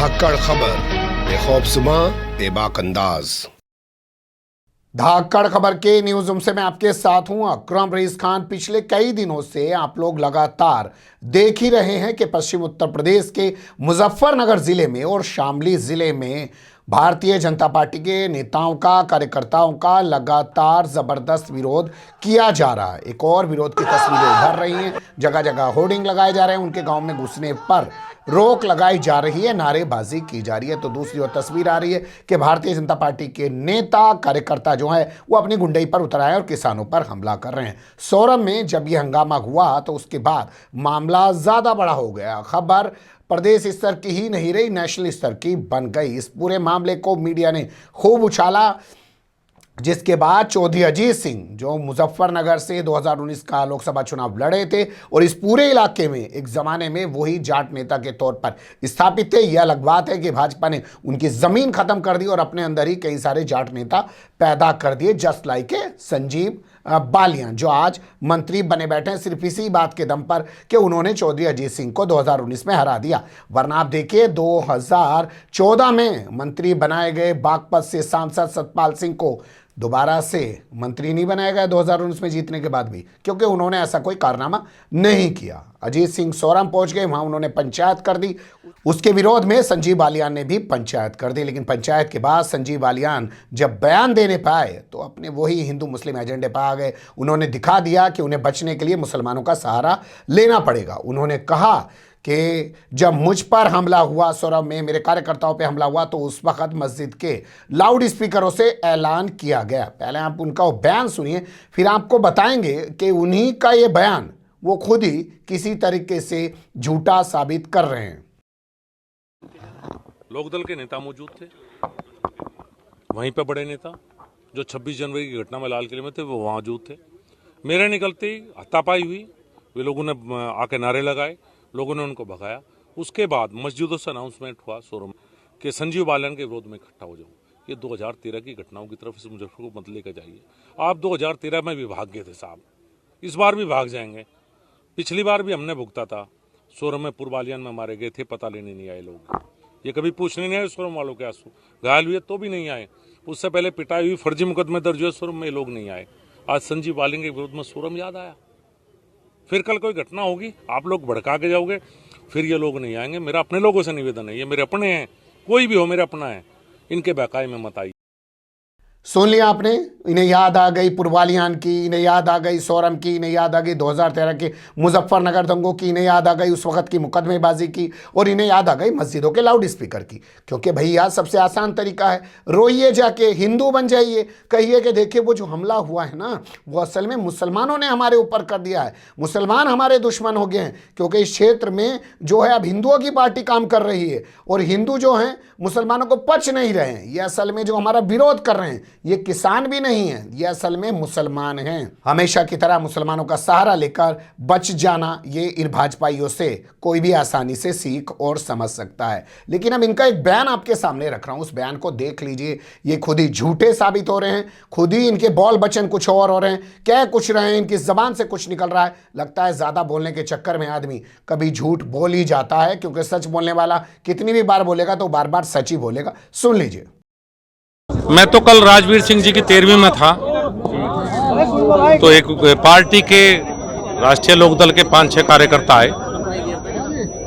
धाकड़ खबर, बेखौफजुमा बेबाक अंदाज। धाकड़ खबर के न्यूज रूम से मैं आपके साथ हूं अकरम रईस खान। पिछले कई दिनों से आप लोग लगातार देख ही रहे हैं कि पश्चिम उत्तर प्रदेश के मुजफ्फरनगर जिले में और शामली जिले में भारतीय जनता पार्टी के नेताओं का, कार्यकर्ताओं का लगातार जबरदस्त विरोध किया जा रहा है। एक और विरोध की तस्वीरें उभर रही हैं, जगह जगह होर्डिंग लगाए जा रहे हैं, उनके गांव में घुसने पर रोक लगाई जा रही है, नारेबाजी की जा रही है। तो दूसरी ओर तस्वीर आ रही है कि भारतीय जनता पार्टी के नेता, कार्यकर्ता जो है वो अपनी गुंडई पर उतर आए और किसानों पर हमला कर रहे हैं। सोरम में जब यह हंगामा हुआ तो उसके बाद मामला ज्यादा बड़ा हो गया। खबर प्रदेश स्तर की ही नहीं रही, नेशनल स्तर की बन गई। इस पूरे मामले को मीडिया ने खूब उछाला, जिसके बाद चौधरी अजीत सिंह जो मुजफ्फरनगर से 2019 का लोकसभा चुनाव लड़े थे और इस पूरे इलाके में एक जमाने में वही जाट नेता के तौर पर स्थापित थे। यह अलग बात है कि भाजपा ने उनकी जमीन खत्म कर दी और अपने अंदर ही कई सारे जाट नेता पैदा कर दिए, जस्ट लाइक संजीव बालियान जो आज मंत्री बने बैठे हैं सिर्फ इसी बात के दम पर कि उन्होंने चौधरी अजीत सिंह को 2019 में हरा दिया। वरना आप देखिए 2014 में मंत्री बनाए गए बागपत से सांसद सतपाल सिंह को दोबारा से मंत्री नहीं बनाया गया 2019 में जीतने के बाद भी, क्योंकि उन्होंने ऐसा कोई कारनामा नहीं किया। अजीत सिंह सोरम पहुंच गए, वहां उन्होंने पंचायत कर दी। उसके विरोध में संजीव बालियान ने भी पंचायत कर दी, लेकिन पंचायत के बाद संजीव बालियान जब बयान देने पाए तो अपने वही हिंदू मुस्लिम एजेंडे पर आ गए। उन्होंने दिखा दिया कि उन्हें बचने के लिए मुसलमानों का सहारा लेना पड़ेगा। उन्होंने कहा कि जब मुझ पर हमला हुआ, सोरम में मेरे कार्यकर्ताओं पे हमला हुआ, तो उस वक्त मस्जिद के लाउड स्पीकरों से ऐलान किया गया। पहले आप उनका वो बयान सुनिए, फिर आपको बताएंगे कि उन्हीं का ये बयान वो खुद ही किसी तरीके से झूठा साबित कर रहे हैं। लोकदल के नेता मौजूद थे, वहीं पे बड़े नेता जो 26 जनवरी की घटना में लाल किले में थे वो वहाँ मौजूद थे। मेरे निकलते ही हाथापाई हुई, वे लोगों ने आके नारे लगाए, लोगों ने उनको भगाया। उसके बाद मस्जिदों से अनाउंसमेंट हुआ सोरम कि संजीव बालियान के विरोध में इकट्ठा हो जाओ। ये 2013 की घटनाओं की तरफ इस मुजफ्फर को मत लेकर जाइए। आप 2013 में भी भाग गए थे साहब, इस बार भी भाग जाएंगे। पिछली बार भी हमने भुगता था, सोरम में पुरबालियान में मारे गए थे, पता लेने नहीं आए लोग। ये कभी पूछने नहीं आए सोरम वालों के आंसू, घायल हुए तो भी नहीं आए। उससे पहले पिटाई हुई, फर्जी मुकदमे दर्ज हुए, सोरम में लोग नहीं आए। आज संजीव बालियान के विरोध में सोरम याद आया। फिर कल कोई घटना होगी, आप लोग भड़का के जाओगे, फिर ये लोग नहीं आएंगे। मेरा अपने लोगों से निवेदन है, ये मेरे अपने हैं, कोई भी हो मेरे अपना है, इनके बहकाए में मत आइए। सुन लिया आपने, इन्हें याद आ गई पुरबालियान की, इन्हें याद आ गई सोरम की, इन्हें याद आ गई 2013 के मुजफ्फरनगर दंगों की, इन्हें याद आ गई उस वक्त की मुकदमेबाजी की, और इन्हें याद आ गई मस्जिदों के लाउड स्पीकर की। क्योंकि भैया सबसे आसान तरीका है, रोइए जाके, हिंदू बन जाइए, कहिए कि देखिए वो जो हमला हुआ है ना, वो असल में मुसलमानों ने हमारे ऊपर कर दिया है, मुसलमान हमारे दुश्मन हो गए हैं। क्योंकि इस क्षेत्र में जो है अब हिंदुओं की पार्टी काम कर रही है और हिंदू जो हैं मुसलमानों को पच नहीं रहे हैं। ये असल में जो हमारा विरोध कर रहे हैं ये किसान भी नहीं है, ये असल में मुसलमान हैं। हमेशा की तरह मुसलमानों का सहारा लेकर बच जाना ये इन भाजपाइयों से कोई भी आसानी से सीख और समझ सकता है। लेकिन अब इनका एक बयान आपके सामने रख रहा हूं, उस बयान को देख लीजिए। ये खुद ही झूठे साबित हो रहे हैं, खुद ही इनके बॉल बचन कुछ और हो रहे हैं, कह कुछ रहे हैं, इनकी जबान से कुछ निकल रहा है। लगता है ज्यादा बोलने के चक्कर में आदमी कभी झूठ बोल ही जाता है, क्योंकि सच बोलने वाला कितनी भी बार बोलेगा तो बार बार सच ही बोलेगा। सुन लीजिए। मैं तो कल राजवीर सिंह जी की 13वीं में था, तो एक पार्टी के राष्ट्रीय लोकदल के 5-6 कार्यकर्ता आए,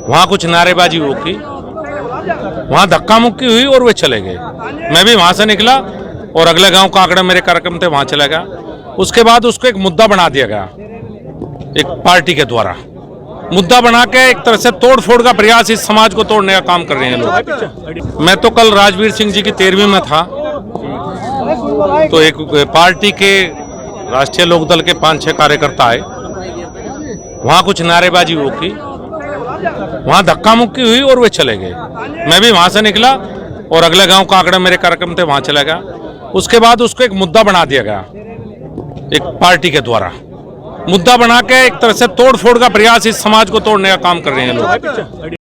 वहाँ कुछ नारेबाजी हो की, वहाँ धक्का मुक्की हुई और वे चले गए। मैं भी वहाँ से निकला और अगले गांव का आंकड़ा मेरे कार्यक्रम थे, वहाँ चला गया। उसके बाद उसको एक मुद्दा बना दिया गया, एक पार्टी के द्वारा मुद्दा बना के एक तरह से तोड़ फोड़ का प्रयास, इस समाज को तोड़ने का काम कर रहे हैं लोग। मैं तो कल राजवीर सिंह जी की 13वीं में था, तो एक पार्टी के राष्ट्रीय लोकदल के 5-6 कार्यकर्ता आए, वहाँ कुछ नारेबाजी हो की, वहाँ धक्का मुक्की हुई और वे चले गए। मैं भी वहाँ से निकला और अगले गांव का आंकड़ा मेरे कार्यक्रम थे, वहाँ चला गया। उसके बाद उसको एक मुद्दा बना दिया गया, एक पार्टी के द्वारा मुद्दा बना के एक तरह से तोड़ फोड़ का प्रयास, इस समाज को तोड़ने का काम कर रहे हैं लोग।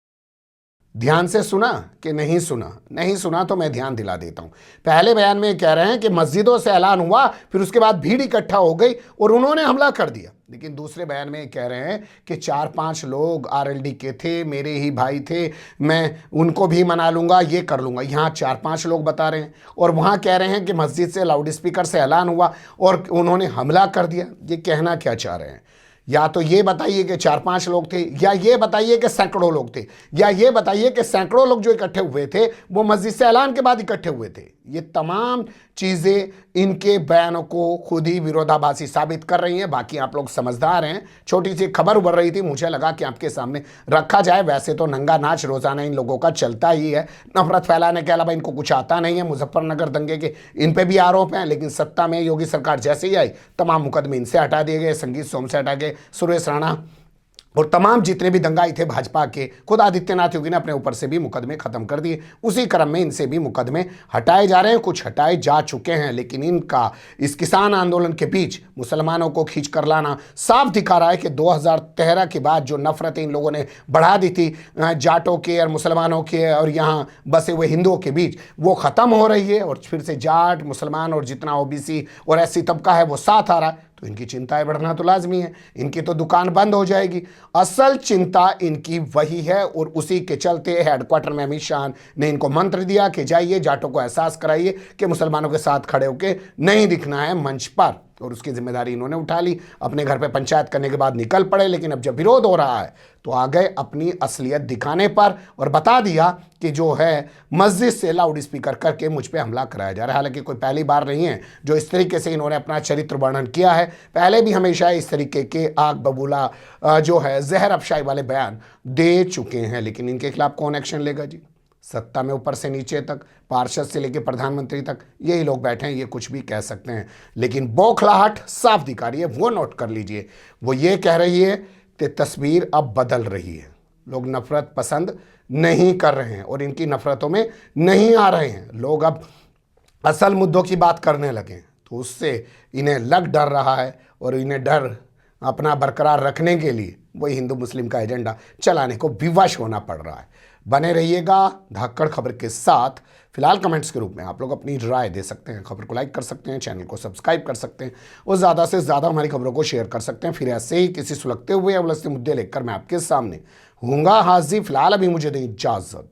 ध्यान से सुना कि नहीं सुना? नहीं सुना तो मैं ध्यान दिला देता हूं। पहले बयान में कह रहे हैं कि मस्जिदों से ऐलान हुआ, फिर उसके बाद भीड़ इकट्ठा हो गई और उन्होंने हमला कर दिया। लेकिन दूसरे बयान में कह रहे हैं कि 4-5 लोग आरएलडी के थे, मेरे ही भाई थे, मैं उनको भी मना लूंगा, ये कर लूंगा। यहाँ 4-5 लोग बता रहे हैं और वहाँ कह रहे हैं कि मस्जिद से लाउड स्पीकर से ऐलान हुआ और उन्होंने हमला कर दिया। ये कहना क्या चाह रहे हैं? या तो ये बताइए कि 4-5 लोग थे, या ये बताइए कि सैकड़ों लोग थे, या ये बताइए कि सैकड़ों लोग जो इकट्ठे हुए थे वो मस्जिद से ऐलान के बाद इकट्ठे हुए थे। ये तमाम चीज़ें इनके बयानों को खुद ही विरोधाभासी साबित कर रही हैं। बाकी आप लोग समझदार हैं। छोटी सी खबर उभर रही थी, मुझे लगा कि आपके सामने रखा जाए। वैसे तो नंगा नाच रोजाना इन लोगों का चलता ही है, नफरत फैलाने के अलावा इनको कुछ आता नहीं है। मुजफ्फरनगर दंगे के इन पे भी आरोप हैं, लेकिन सत्ता में योगी सरकार जैसे ही आई तमाम मुकदमे इनसे हटा दिए गए। संगीत सोम से हटा गए, सुरेश राणा और तमाम जितने भी दंगाई थे भाजपा के, खुद आदित्यनाथ योगी ने अपने ऊपर से भी मुकदमे खत्म कर दिए। उसी क्रम में इनसे भी मुकदमे हटाए जा रहे हैं, कुछ हटाए जा चुके हैं। लेकिन इनका इस किसान आंदोलन के बीच मुसलमानों को खींच कर लाना साफ दिखा रहा है कि 2013 के बाद जो नफरतें इन लोगों ने बढ़ा दी थी जाटों के और मुसलमानों के और यहाँ बसे हुए हिंदुओं के बीच, वो ख़त्म हो रही है और फिर से जाट, मुसलमान और जितना ओबीसी और एससी तबका है वो साथ आ रहा है। तो इनकी चिंताएं बढ़ना तो लाजमी है। इनकी तो दुकान बंद हो जाएगी। असल चिंता इनकी वही है और उसी के चलते हेडक्वार्टर में अमित शाह ने इनको मंत्र दिया कि जाइए जाटों को एहसास कराइए कि मुसलमानों के साथ खड़े होकर नहीं दिखना है मंच पर, और उसकी जिम्मेदारी इन्होंने उठा ली। अपने घर पे पंचायत करने के बाद निकल पड़े, लेकिन अब जब विरोध हो रहा है तो आ गए अपनी असलियत दिखाने पर और बता दिया कि जो है मस्जिद से लाउड स्पीकर करके मुझ पे हमला कराया जा रहा है। हालांकि कोई पहली बार नहीं है जो इस तरीके से इन्होंने अपना चरित्र वर्णन किया है। पहले भी हमेशा इस तरीके के आग बबूला जो है जहर अफशाई वाले बयान दे चुके हैं। लेकिन इनके खिलाफ कौन एक्शन लेगा जी? सत्ता में ऊपर से नीचे तक, पार्षद से लेकर प्रधानमंत्री तक यही लोग बैठे हैं, ये कुछ भी कह सकते हैं। लेकिन बौखलाहट साफ दिखा रही है, वो नोट कर लीजिए। वो ये कह रही है कि तस्वीर अब बदल रही है। लोग नफरत पसंद नहीं कर रहे हैं और इनकी नफरतों में नहीं आ रहे हैं। लोग अब असल मुद्दों की बात करने लगे, तो उससे इन्हें लग डर रहा है और इन्हें डर अपना बरकरार रखने के लिए वही हिंदू मुस्लिम का एजेंडा चलाने को विवश होना पड़ रहा है। बने रहिएगा धाकड़ खबर के साथ। फिलहाल कमेंट्स के रूप में आप लोग अपनी राय दे सकते हैं, खबर को लाइक कर सकते हैं, चैनल को सब्सक्राइब कर सकते हैं और ज़्यादा से ज़्यादा हमारी खबरों को शेयर कर सकते हैं। फिर ऐसे ही किसी सुलगते हुए या उलझते मुद्दे लेकर मैं आपके सामने हूँगा हाजिर। फिलहाल अभी मुझे दें इजाज़त।